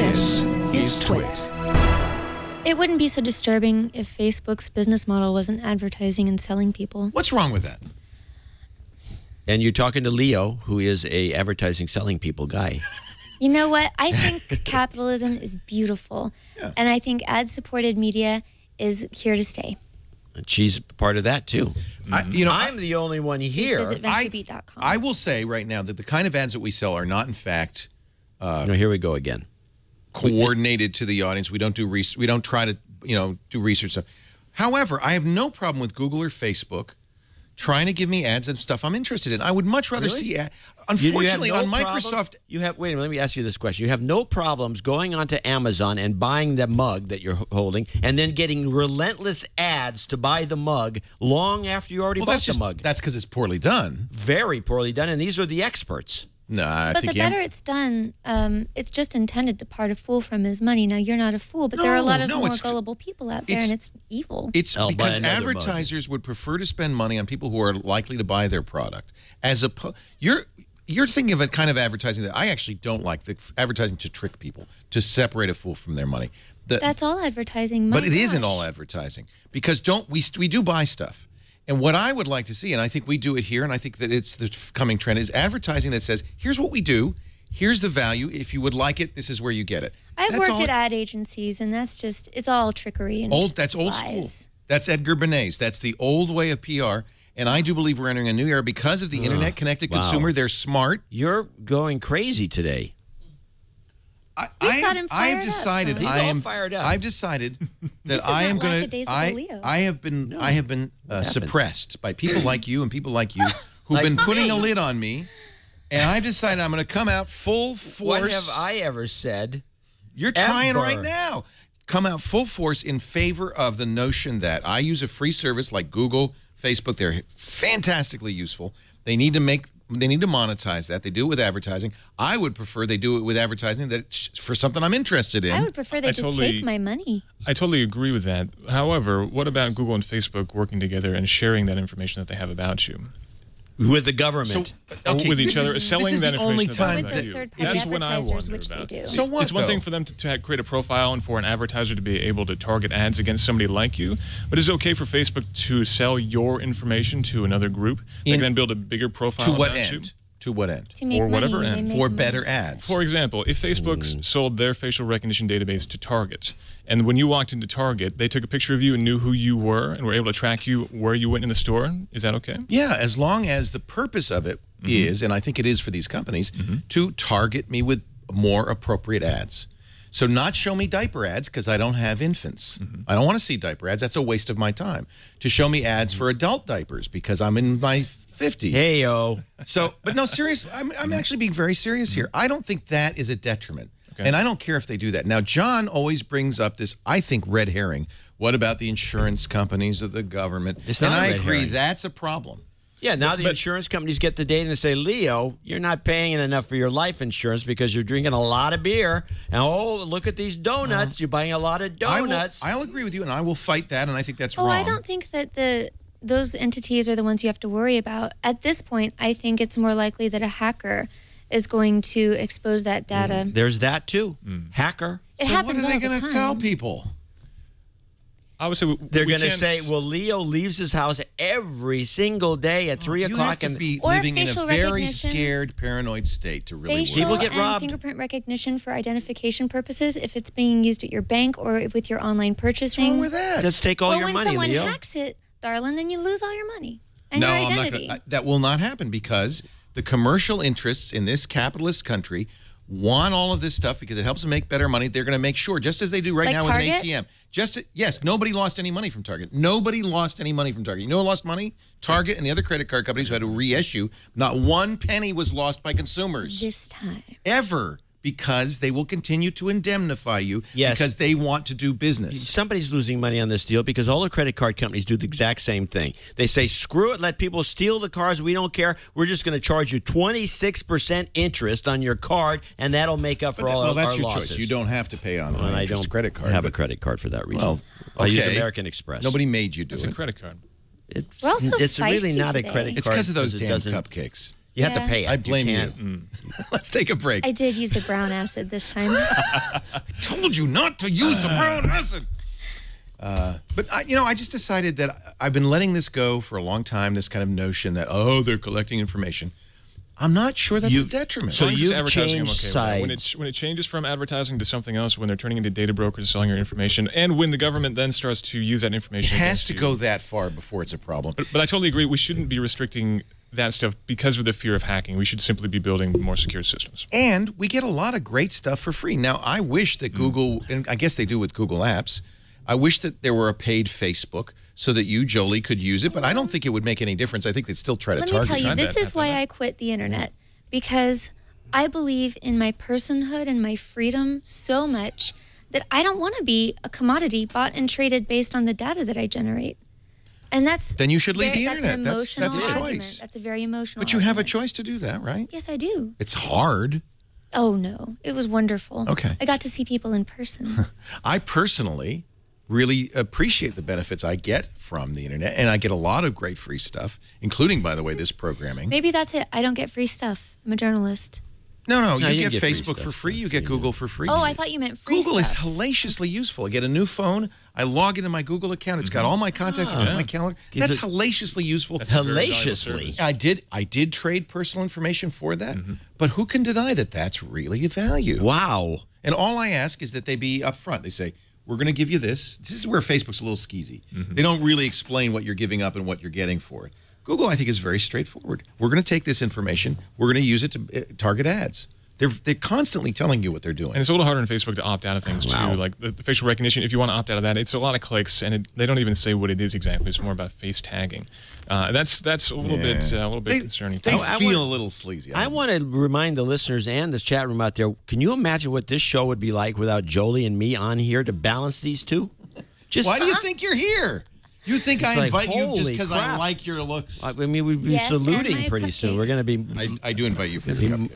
This is TWiT. It wouldn't be so disturbing if Facebook's business model wasn't advertising and selling people. What's wrong with that? And you're talking to Leo, who is a advertising selling people guy. You know what? I think capitalism is beautiful. Yeah. And I think ad-supported media is here to stay. And she's part of that, too. I'm the only one here. Visit venturebeat.com. I will say right now that the kind of ads that we sell are not, in fact... no, here we go again. Coordinated to the audience. We don't do we don't try to do research stuff. However, I have no problem with Google or Facebook trying to give me ads and stuff I'm interested in. I would much rather see ads. Unfortunately, on Microsoft, wait a minute, let me ask you this question. You have no problems going onto Amazon and buying the mug that you're holding and then getting relentless ads to buy the mug long after you already bought the mug. That's because it's poorly done. Very poorly done, and these are the experts. No, but the better it's done, it's just intended to part a fool from his money. Now, you're not a fool, but there are a lot of more gullible people out there, and it's evil. It's because advertisers would prefer to spend money on people who are likely to buy their product. As you're thinking of a kind of advertising that I actually don't like, the advertising to trick people, to separate a fool from their money. That's all advertising. But it isn't all advertising, because we do buy stuff. And what I would like to see, and I think we do it here, and I think that it's the coming trend, is advertising that says, here's what we do, here's the value, if you would like it, this is where you get it. I've worked at ad agencies, and that's just, it's all trickery and That's old school. That's Edgar Bernays. That's the old way of PR, and I do believe we're entering a new era because of the internet-connected consumer. They're smart. You're going crazy today. I've decided I've decided that I am going to. I have been suppressed by people like you and people like you who've been putting a lid on me, and I've decided I'm going to come out full force. What have I ever said? You're trying right now. Come out full force in favor of the notion that I use a free service like Google, Facebook. They're fantastically useful. They need to monetize that. They do it with advertising. I would prefer they do it with advertising that's for something I'm interested in. I would prefer they just take my money. I totally agree with that. However, what about Google and Facebook working together and sharing that information that they have about you? With the government. With each other, selling that information about you. That's when I wonder about. So what, it's one thing for them to create a profile and for an advertiser to be able to target ads against somebody like you, but is it okay for Facebook to sell your information to another group? They can then build a bigger profile about you? To what end? To make for whatever money. end. For better ads. For example, if Facebook sold their facial recognition database to Target, and when you walked into Target, they took a picture of you and knew who you were and were able to track you where you went in the store, is that okay? Yeah, as long as the purpose of it is, and I think it is for these companies, to target me with more appropriate ads. So not show me diaper ads because I don't have infants. I don't want to see diaper ads. That's a waste of my time. To show me ads for adult diapers because I'm in my 50s. Hey-o. So, but no, seriously, I'm actually being very serious here. I don't think that is a detriment. Okay. And I don't care if they do that. Now, John always brings up this, I think, red herring. What about the insurance companies or the government? And I agree, that's a problem. Yeah, now the insurance companies get the data and say, Leo, you're not paying enough for your life insurance because you're drinking a lot of beer. And, oh, look at these donuts. You're buying a lot of donuts. I'll agree with you, and I will fight that, and I think that's wrong. Oh, I don't think that those entities are the ones you have to worry about. At this point, I think it's more likely that a hacker is going to expose that data. There's that, too. Hacker. It so happens what are they going to tell people? I would say they're going to say, well, Leo leaves his house every single day at 3 o'clock. You have to be living in a very scared, paranoid state to really work. People get robbed. Fingerprint recognition for identification purposes, if it's being used at your bank or with your online purchasing. What's wrong with that? Let's take all your money, Leo. When someone hacks it, darling, then you lose all your money and your identity. That will not happen because the commercial interests in this capitalist country want all of this stuff because it helps them make better money. They're going to make sure, just as they do right now with an ATM. Yes, nobody lost any money from Target. Nobody lost any money from Target. You know who lost money? Target and the other credit card companies who had to reissue. Not one penny was lost by consumers. This time. Ever. Because they will continue to indemnify you because they want to do business. Somebody's losing money on this deal because all the credit card companies do the exact same thing. They say, screw it, let people steal the cars. We don't care. We're just going to charge you 26% interest on your card, and that'll make up for all our losses. Well, that's your choice. You don't have to pay on an interest credit card. I don't have a credit card for that reason. Well, I use American Express. Nobody made you do it. It's a credit card. It's really not a credit card. It's because of those damn cupcakes. You have to pay it. I blame you. Let's take a break. I did use the brown acid this time. I told you not to use the brown acid. But I just decided that I've been letting this go for a long time. This kind of notion that they're collecting information. I'm not sure that's a detriment. So you've changed sides. When it changes from advertising to something else, when they're turning into data brokers selling your information, and when the government then starts to use that information, it has to go that far before it's a problem. But I totally agree. We shouldn't be restricting that stuff because of the fear of hacking. We should simply be building more secure systems. And we get a lot of great stuff for free. Now, I wish that Google, and I guess they do with Google Apps, I wish that there were a paid Facebook so that you, Jolie, could use it, but I don't think it would make any difference. I think they'd still try to target. Let me tell you, this is why I quit the internet, because I believe in my personhood and my freedom so much that I don't want to be a commodity bought and traded based on the data that I generate. And then you should leave the internet. That's a choice. Argument. That's a very emotional But you have a choice to do that, right? Yes, I do. It's hard. Oh, no. It was wonderful. Okay. I got to see people in person. I personally really appreciate the benefits I get from the internet, and I get a lot of great free stuff, including, by the way, this programming. Maybe that's it. I don't get free stuff. I'm a journalist. No, you get Facebook for free. You get Google for free. Oh, I thought you meant free Google stuff. is hellaciously useful. I get a new phone. I log into my Google account. It's got all my contacts on my calendar. That's hellaciously useful. Hellaciously. I did trade personal information for that, but who can deny that that's really a value? Wow. And all I ask is that they be upfront. They say, we're going to give you this. This is where Facebook's a little skeezy. They don't really explain what you're giving up and what you're getting for it. Google, I think, is very straightforward. We're going to take this information. We're going to use it to target ads. They're constantly telling you what they're doing. And it's a little harder on Facebook to opt out of things, too. Like the facial recognition, if you want to opt out of that, it's a lot of clicks, and they don't even say what it is exactly. It's more about face tagging. That's a little bit concerning. They feel a little sleazy. I want to remind the listeners and the chat room out there, can you imagine what this show would be like without Jolie and me on here to balance these two? Why do you think you're here? You think I invite you just because I crap. like your looks? I mean, we'd be saluting pretty soon. We're going to be... I do invite you for the cupcake.